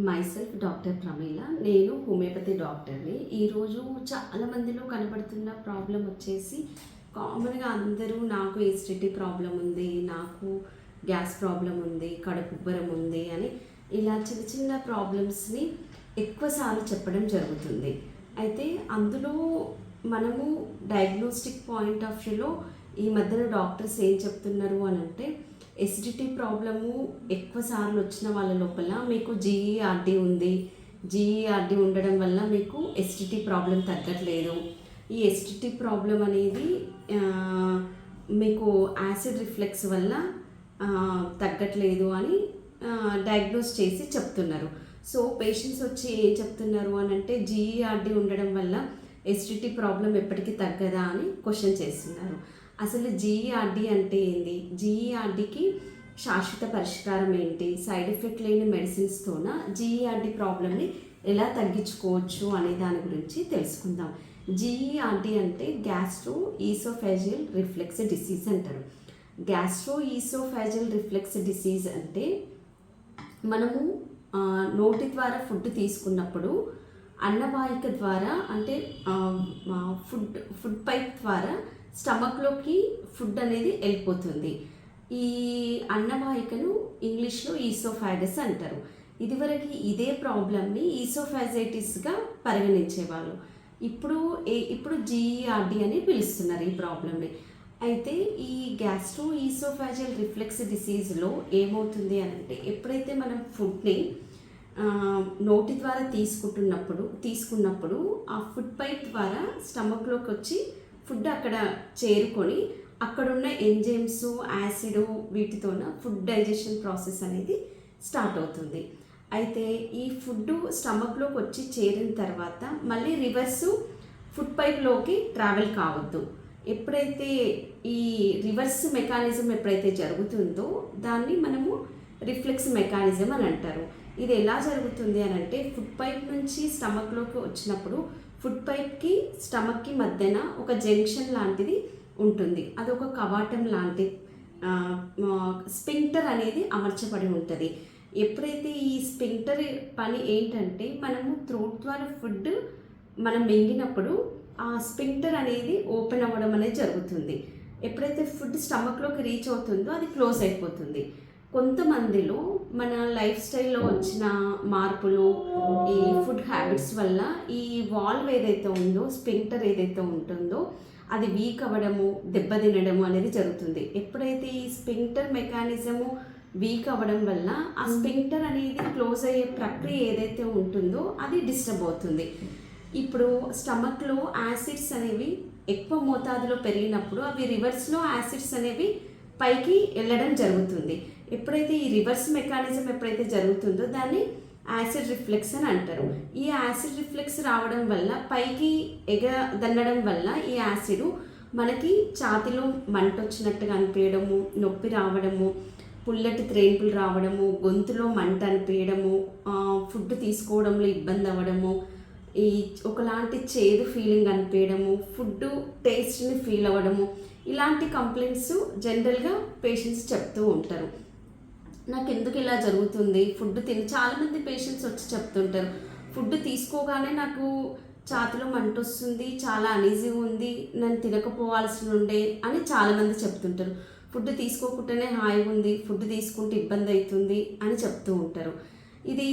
Myself doctor Pramila. నేను homeopathy డాక్టర్ని. ఈరోజు చాలా మందిలో కనబడుతున్న ప్రాబ్లం వచ్చేసి కామన్గా అందరూ నాకు ఎసిడిటీ ప్రాబ్లం ఉంది, నాకు గ్యాస్ ప్రాబ్లం ఉంది, కడుపు ఉబ్బరం ఉంది అని ఇలా చిన్న చిన్న ప్రాబ్లమ్స్ని ఎక్కువసార్లు చెప్పడం జరుగుతుంది. అయితే అందులో మనము డయాగ్నోస్టిక్ పాయింట్ ఆఫ్ వ్యూలో ఈ మధ్యన డాక్టర్స్ ఏం చెప్తున్నారు అని అంటే, ఎసిడిటీ ప్రాబ్లము ఎక్కువ సార్లు వచ్చిన వాళ్ళ లోపల మీకు జీఈఆర్డీ ఉంది, జీఈఆర్డీ ఉండడం వల్ల మీకు ఎసిడిటీ ప్రాబ్లం తగ్గట్లేదు, ఈ ఎసిడిటీ ప్రాబ్లం అనేది మీకు యాసిడ్ రిఫ్లెక్స్ వల్ల తగ్గట్లేదు అని డయాగ్నోస్ చేసి చెప్తున్నారు. సో పేషెంట్స్ వచ్చి ఏం చెప్తున్నారు అని అంటే, జీఈఆర్డీ ఉండడం వల్ల ఎసిడిటీ ప్రాబ్లం ఎప్పటికీ తగ్గదా అని క్వశ్చన్ చేస్తున్నారు. అసలు జీఈఆర్డీ అంటే ఏంటి, జీఈఆర్డీకి శాశ్వత పరిష్కారం ఏంటి, సైడ్ ఎఫెక్ట్ లేని మెడిసిన్స్తోన జీఈఆర్డీ ప్రాబ్లమ్ని ఎలా తగ్గించుకోవచ్చు అనే దాని గురించి తెలుసుకుందాం. జీఈఆర్డీ అంటే గ్యాస్ట్రో ఈసోఫేజియల్ రిఫ్లెక్స్ డిసీజ్ అంటారు. గ్యాస్ట్రో ఈసోఫేజియల్ రిఫ్లెక్స్ డిసీజ్ అంటే మనము నోటి ద్వారా ఫుడ్ తీసుకున్నప్పుడు అన్నవాహిక ద్వారా అంటే ఫుడ్ పైప్ ద్వారా స్టమక్లోకి ఫుడ్ అనేది వెళ్ళిపోతుంది. ఈ అన్నవాహికను ఇంగ్లీష్లో ఈసోఫాగస్ అంటారు. ఇదివరకు ఇదే ప్రాబ్లమ్ని ఈసోఫాజైటిస్గా పరిగణించేవాళ్ళు. ఇప్పుడు జీఈఆర్డీ అని పిలుస్తున్నారు ఈ ప్రాబ్లమ్ని. అయితే ఈ గ్యాస్ట్రో ఈసోఫాజియల్ రిఫ్లెక్స్ డిసీజ్లో ఏమవుతుంది అని అంటే, ఎప్పుడైతే మనం ఫుడ్ని నోటి ద్వారా తీసుకున్నప్పుడు ఆ ఫుడ్ పైప్ ద్వారా స్టమక్లోకి వచ్చి ఫుడ్ అక్కడ చేరుకొని అక్కడున్న ఎంజైమ్స్, యాసిడ్ వీటితోన ఫుడ్ డైజెషన్ ప్రాసెస్ అనేది స్టార్ట్ అవుతుంది. అయితే ఈ ఫుడ్ స్టమక్లోకి వచ్చి చేరిన తర్వాత మళ్ళీ రివర్సు ఫుడ్ పైప్లోకి ట్రావెల్ కావద్దు. ఎప్పుడైతే ఈ రివర్స్ మెకానిజం ఎప్పుడైతే జరుగుతుందో దాన్ని మనము రిఫ్లెక్స్ మెకానిజం అని అంటారు. ఇది ఎలా జరుగుతుంది అని అంటే, ఫుడ్ పైప్ నుంచి స్టమక్లోకి వచ్చినప్పుడు ఫుడ్ పైప్కి స్టమక్కి మధ్యన ఒక జంక్షన్ లాంటిది ఉంటుంది. అదొక కవాటం లాంటి స్పింక్టర్ అనేది అమర్చబడి ఉంటుంది. ఎప్పుడైతే ఈ స్పింక్టర్ పని ఏంటంటే, మనము థ్రోట్ ద్వారా ఫుడ్ మనం మింగినప్పుడు ఆ స్పింక్టర్ అనేది ఓపెన్ అవ్వడం అనేది జరుగుతుంది. ఎప్పుడైతే ఫుడ్ స్టమక్లోకి రీచ్ అవుతుందో అది క్లోజ్ అయిపోతుంది. కొంతమందిలో మన లైఫ్ స్టైల్లో వచ్చిన మార్పులు, ఈ ఫుడ్ హ్యాబిట్స్ వల్ల ఈ వాల్వ్ ఏదైతే ఉందో, స్పింక్టర్ ఏదైతే ఉంటుందో అది వీక్ అవ్వడము, దెబ్బతినడము అనేది జరుగుతుంది. ఎప్పుడైతే ఈ స్పింక్టర్ మెకానిజము వీక్ అవ్వడం వల్ల ఆ స్పింక్టర్ అనేది క్లోజ్ అయ్యే ప్రక్రియ ఏదైతే ఉంటుందో అది డిస్టర్బ్ అవుతుంది. ఇప్పుడు స్టమక్లో యాసిడ్స్ అనేవి ఎక్కువ మోతాదులో పెరిగినప్పుడు అవి రివర్స్లో యాసిడ్స్ అనేవి పైకి వెళ్ళడం జరుగుతుంది. ఎప్పుడైతే ఈ రివర్స్ మెకానిజం ఎప్పుడైతే జరుగుతుందో దాన్ని యాసిడ్ రిఫ్లెక్స్ అని అంటారు. ఈ యాసిడ్ రిఫ్లెక్స్ రావడం వల్ల పైకి ఎగదన్నడం వల్ల ఈ యాసిడ్ మనకి ఛాతిలో మంట వచ్చినట్టుగా అనిపించడము, నొప్పి రావడము, పుల్లటి త్రేన్పులు రావడము, గొంతులో మంట అనిపించడము, ఫుడ్ తీసుకోవడంలో ఇబ్బంది అవ్వడము, ఈ ఒకలాంటి చేదు ఫీలింగ్ అనిపించడము, ఫుడ్ టేస్ట్ని ఫీల్ అవ్వడము, ఇలాంటి కంప్లైంట్స్ జనరల్గా పేషెంట్స్ చెప్తూ ఉంటారు. నాకు ఎందుకు ఇలా జరుగుతుంది, ఫుడ్ చాలామంది పేషెంట్స్ వచ్చి చెప్తుంటారు, ఫుడ్ తీసుకోగానే నాకు ఛాతిలో మంట వస్తుంది, చాలా అనీజీగా ఉంది, నేను తినకపోవాల్సి ఉండే అని చాలామంది చెప్తుంటారు. ఫుడ్ తీసుకోకుండానే హాయిగా ఉంది, ఫుడ్ తీసుకుంటే ఇబ్బంది అవుతుంది అని చెప్తూ ఉంటారు. ఇది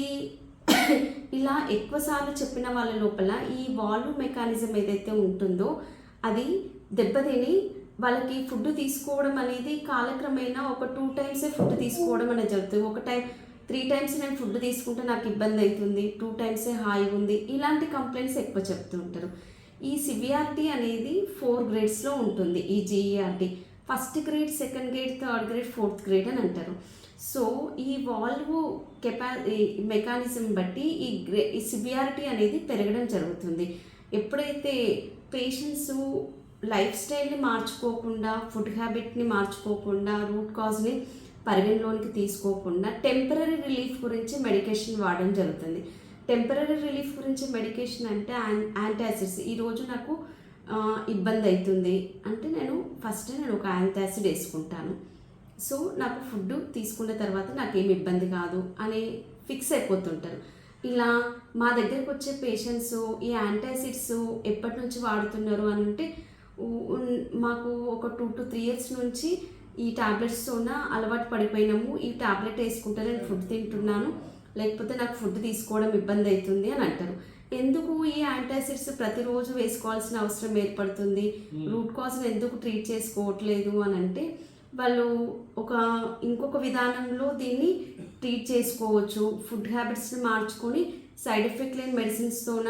ఇలా ఎక్కువసార్లు చెప్పిన వాళ్ళ లోపల ఈ వాల్వ్ మెకానిజం ఏదైతే ఉంటుందో అది దెబ్బతిని వాళ్ళకి ఫుడ్ తీసుకోవడం అనేది కాలక్రమేణా ఒక 2 టైమ్సే ఫుడ్ తీసుకోవడం అనేది జరుగుతుంది. ఒక టైం 3 టైమ్స్ నేను ఫుడ్ తీసుకుంటే నాకు ఇబ్బంది అవుతుంది, 2 టైమ్సే హాయిగా ఉంది, ఇలాంటి కంప్లైంట్స్ ఎక్కువ చెప్తూ ఉంటారు. ఈ సివియారిటీ అనేది 4 గ్రేడ్స్లో ఉంటుంది. ఈ GERD first grade, second grade, third grade, fourth grade అని అంటారు. సో ఈ వాల్వ్ మెకానిజం బట్టి ఈ సివియారిటీ అనేది పెరగడం జరుగుతుంది. ఎప్పుడైతే పేషెంట్స్ లైఫ్ స్టైల్ని మార్చుకోకుండా, ఫుడ్ హ్యాబిట్ని మార్చుకోకుండా, రూట్ కాజ్ని పరిగణలోనికి తీసుకోకుండా టెంపరరీ రిలీఫ్ గురించి మెడికేషన్ వాడడం జరుగుతుంది. టెంపరరీ రిలీఫ్ గురించి మెడికేషన్ అంటే యాంటాసిడ్స్. ఈరోజు నాకు ఇబ్బంది అవుతుంది అంటే నేను ఒక యాంటాసిడ్ వేసుకుంటాను. సో నాకు ఫుడ్ తీసుకున్న తర్వాత నాకేమి ఇబ్బంది కాదు అనే ఫిక్స్ అయిపోతుంటారు. ఇలా మా దగ్గరకు వచ్చే పేషెంట్స్ ఈ యాంటాసిడ్స్ ఎప్పటి నుంచి వాడుతున్నారు అని అంటే మాకు ఒక 2 to 3 years నుంచి ఈ టాబ్లెట్స్తోన అలవాటు పడిపోయినాము. ఈ టాబ్లెట్ వేసుకుంటే నేను ఫుడ్ తింటున్నాను, లేకపోతే నాకు ఫుడ్ తీసుకోవడం ఇబ్బంది అవుతుంది అని అంటారు. ఎందుకు ఈ యాంటాసిడ్స్ ప్రతిరోజు వేసుకోవాల్సిన అవసరం ఏర్పడుతుంది, రూట్ కాజ్ని ఎందుకు ట్రీట్ చేసుకోవట్లేదు అని అంటే వాళ్ళు ఇంకొక విధానంలో దీన్ని ట్రీట్ చేసుకోవచ్చు. ఫుడ్ హ్యాబిట్స్ని మార్చుకొని సైడ్ ఎఫెక్ట్ లేని మెడిసిన్స్తోన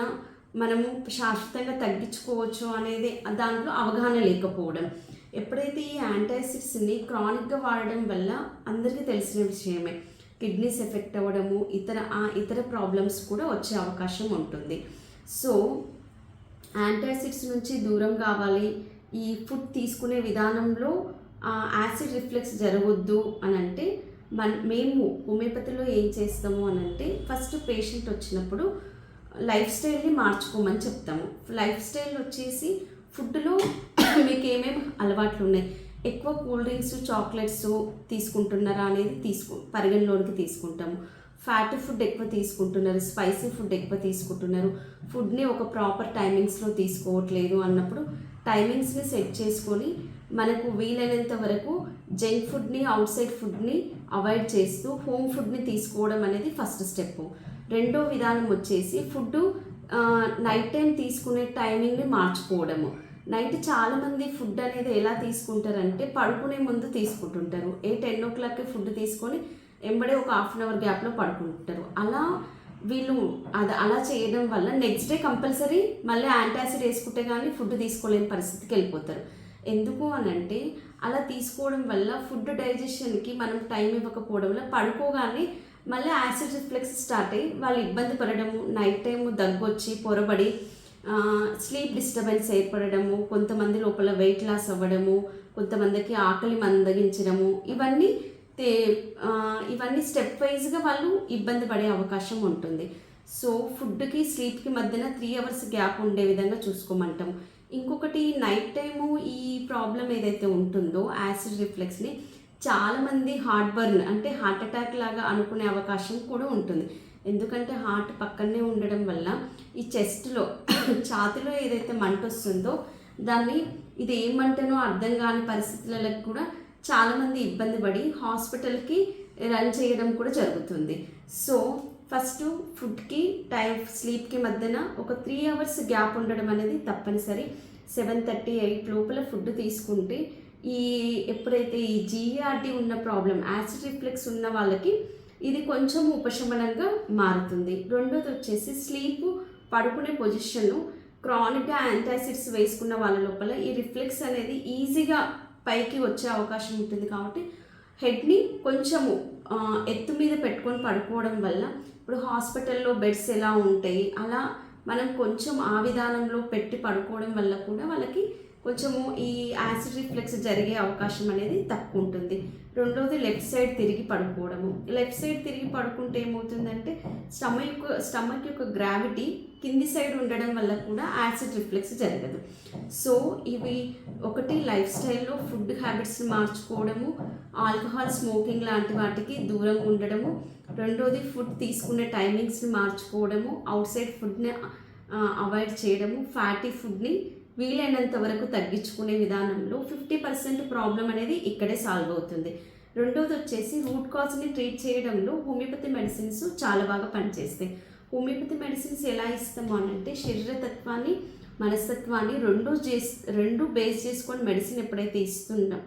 మనము శాశ్వతంగా తగ్గించుకోవచ్చు అనేది దాంట్లో అవగాహన లేకపోవడం. ఎప్పుడైతే ఈ యాంటాసిడ్స్ని క్రానిక్గా వాడడం వల్ల అందరికీ తెలిసిన విషయమే కిడ్నీస్ ఎఫెక్ట్ అవ్వడము, ఇతర ప్రాబ్లమ్స్ కూడా వచ్చే అవకాశం ఉంటుంది. సో యాంటాసిడ్స్ నుంచి దూరం కావాలి, ఈ ఫుడ్ తీసుకునే విధానంలో యాసిడ్ రిఫ్లెక్స్ జరగొద్దు అని అంటే మేము హోమియోపతిలో ఏం చేస్తాము అని అంటే ఫస్ట్ పేషెంట్ వచ్చినప్పుడు లైఫ్ స్టైల్ని మార్చుకోమని చెప్తాము. లైఫ్ స్టైల్ వచ్చేసి ఫుడ్లో మీకు ఏమేమి అలవాట్లు ఉన్నాయి, ఎక్కువ కూల్ డ్రింక్స్ చాక్లెట్స్ తీసుకుంటున్నారా అనేది పరిగణలోనికి తీసుకుంటాము. ఫ్యాట్ ఫుడ్ ఎక్కువ తీసుకుంటున్నారు, స్పైసీ ఫుడ్ ఎక్కువ తీసుకుంటున్నారు, ఫుడ్ని ఒక ప్రాపర్ టైమింగ్స్లో తీసుకోవట్లేదు అన్నప్పుడు టైమింగ్స్ని సెట్ చేసుకొని మనకు వీలైనంత వరకు జంక్ ఫుడ్ని అవుట్ సైడ్ ఫుడ్ని అవాయిడ్ చేస్తూ హోమ్ ఫుడ్ని తీసుకోవడం అనేది ఫస్ట్ స్టెప్. రెండో విధానం వచ్చేసి ఫుడ్ నైట్ టైం తీసుకునే టైమింగ్ని మార్చుకోవడము. నైట్ చాలామంది ఫుడ్ అనేది ఎలా తీసుకుంటారంటే పడుకునే ముందు తీసుకుంటుంటారు. 10 o'clock ఫుడ్ తీసుకొని ఎంబడే ఒక 1/2 hour గ్యాప్లో పడుకుంటారు. వీళ్ళు అలా చేయడం వల్ల నెక్స్ట్ డే కంపల్సరీ మళ్ళీ యాంటాసిడ్ వేసుకుంటే కానీ ఫుడ్ తీసుకోలేని పరిస్థితికి వెళ్ళిపోతారు. ఎందుకు అని అంటే అలా తీసుకోవడం వల్ల ఫుడ్ డైజెషన్కి మనం టైం ఇవ్వకపోవడం వల్ల పడుకోగానే మళ్ళీ యాసిడ్ రిఫ్లెక్స్ స్టార్ట్ అయ్యి వాళ్ళు ఇబ్బంది పడడము, నైట్ టైం దగ్గొచ్చి పొరబడి స్లీప్ డిస్టర్బెన్స్ ఏర్పడము, కొంతమంది లోపల వెయిట్ లాస్ అవ్వడము, కొంతమందికి ఆకలి మందగించడము, ఇవన్నీ స్టెప్ వైజ్గా వాళ్ళు ఇబ్బంది పడే అవకాశం ఉంటుంది. సో ఫుడ్కి స్లీప్కి మధ్యన 3 hours గ్యాప్ ఉండే విధంగా చూసుకోమంటాం. ఇంకొకటి నైట్ టైము ఈ ప్రాబ్లం ఏదైతే ఉంటుందో యాసిడ్ రిఫ్లెక్స్ని చాలామంది హార్ట్ బర్న్ అంటే హార్ట్ అటాక్ లాగా అనుకునే అవకాశం కూడా ఉంటుంది. ఎందుకంటే హార్ట్ పక్కనే ఉండడం వల్ల ఈ చెస్ట్లో ఛాతిలో ఏదైతే మంట వస్తుందో దాన్ని ఇది ఏం మంటనో అర్థం కాని పరిస్థితులలో కూడా చాలామంది ఇబ్బంది పడి హాస్పిటల్కి రన్ చేయడం కూడా జరుగుతుంది. సో ఫస్ట్ ఫుడ్కి స్లీప్కి మధ్యన ఒక 3 hours గ్యాప్ ఉండడం అనేది తప్పనిసరి. 7:30, 8 లోపల ఫుడ్ తీసుకుంటే ఎప్పుడైతే ఈ జీఆర్డీ ఉన్న ప్రాబ్లం యాసిడ్ రిఫ్లెక్స్ ఉన్న వాళ్ళకి ఇది కొంచెం ఉపశమనంగా మారుతుంది. రెండోది వచ్చేసి స్లీప్ పడుకునే పొజిషన్ను క్రానిక్గా యాంటాసిడ్స్ వేసుకున్న వాళ్ళ లోపల ఈ రిఫ్లెక్స్ అనేది ఈజీగా పైకి వచ్చే అవకాశం ఉంటుంది. కాబట్టి హెడ్ని కొంచెము ఎత్తు మీద పెట్టుకొని పడుకోవడం వల్ల ఇప్పుడు హాస్పిటల్లో బెడ్స్ ఎలా ఉంటాయి అలా మనం కొంచెం ఆ విధానంలో పెట్టి పడుకోవడం వల్ల కూడా వాళ్ళకి కొంచెము ఈ యాసిడ్ రిఫ్లెక్స్ జరిగే అవకాశం అనేది తక్కువ ఉంటుంది. రెండోది లెఫ్ట్ సైడ్ తిరిగి పడుకోవడము. లెఫ్ట్ సైడ్ తిరిగి పడుకుంటే ఏమవుతుందంటే స్టమక్ యొక్క గ్రావిటీ కింది సైడ్ ఉండడం వల్ల కూడా యాసిడ్ రిఫ్లెక్స్ జరగదు. సో ఇవి ఒకటి లైఫ్ స్టైల్లో ఫుడ్ హ్యాబిట్స్ని మార్చుకోవడము, ఆల్కహాల్ స్మోకింగ్ లాంటి వాటికి దూరంగా ఉండడము, రెండోది ఫుడ్ తీసుకునే టైమింగ్స్ని మార్చుకోవడము, అవుట్ సైడ్ ఫుడ్ని అవాయిడ్ చేయడము, ఫ్యాటీ ఫుడ్ని వీలైనంత వరకు తగ్గించుకునే విధానంలో 50% ప్రాబ్లం అనేది ఇక్కడే సాల్వ్ అవుతుంది. రెండోది వచ్చేసి రూట్ కాజ్ని ట్రీట్ చేయడంలో హోమియోపతి మెడిసిన్స్ చాలా బాగా పనిచేస్తాయి. హోమియోపతి మెడిసిన్స్ ఎలా ఇస్తాము అని అంటే శరీరతత్వాన్ని మనస్తత్వాన్ని రెండు బేస్ చేసుకొని మెడిసిన్ ఎప్పుడైతే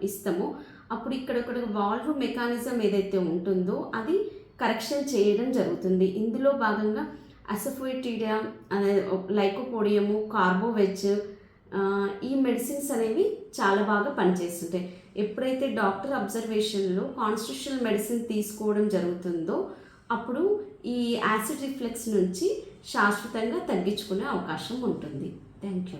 ఇస్తామో అప్పుడు ఇక్కడ వాల్వ్ మెకానిజం ఏదైతే ఉంటుందో అది కరెక్షన్ చేయడం జరుగుతుంది. ఇందులో భాగంగా అసఫోయిటిడియా అనే లైకోపోడియము, కార్బోవెజ్ ఈ మెడిసిన్స్ అనేవి చాలా బాగా పనిచేస్తుంటాయి. ఎప్పుడైతే డాక్టర్ అబ్జర్వేషన్లో కాన్స్టిట్యూషనల్ మెడిసిన్ తీసుకోవడం జరుగుతుందో అప్పుడు ఈ యాసిడ్ రిఫ్లెక్స్ నుంచి శాశ్వతంగా తగ్గించుకునే అవకాశం ఉంటుంది. Thank you.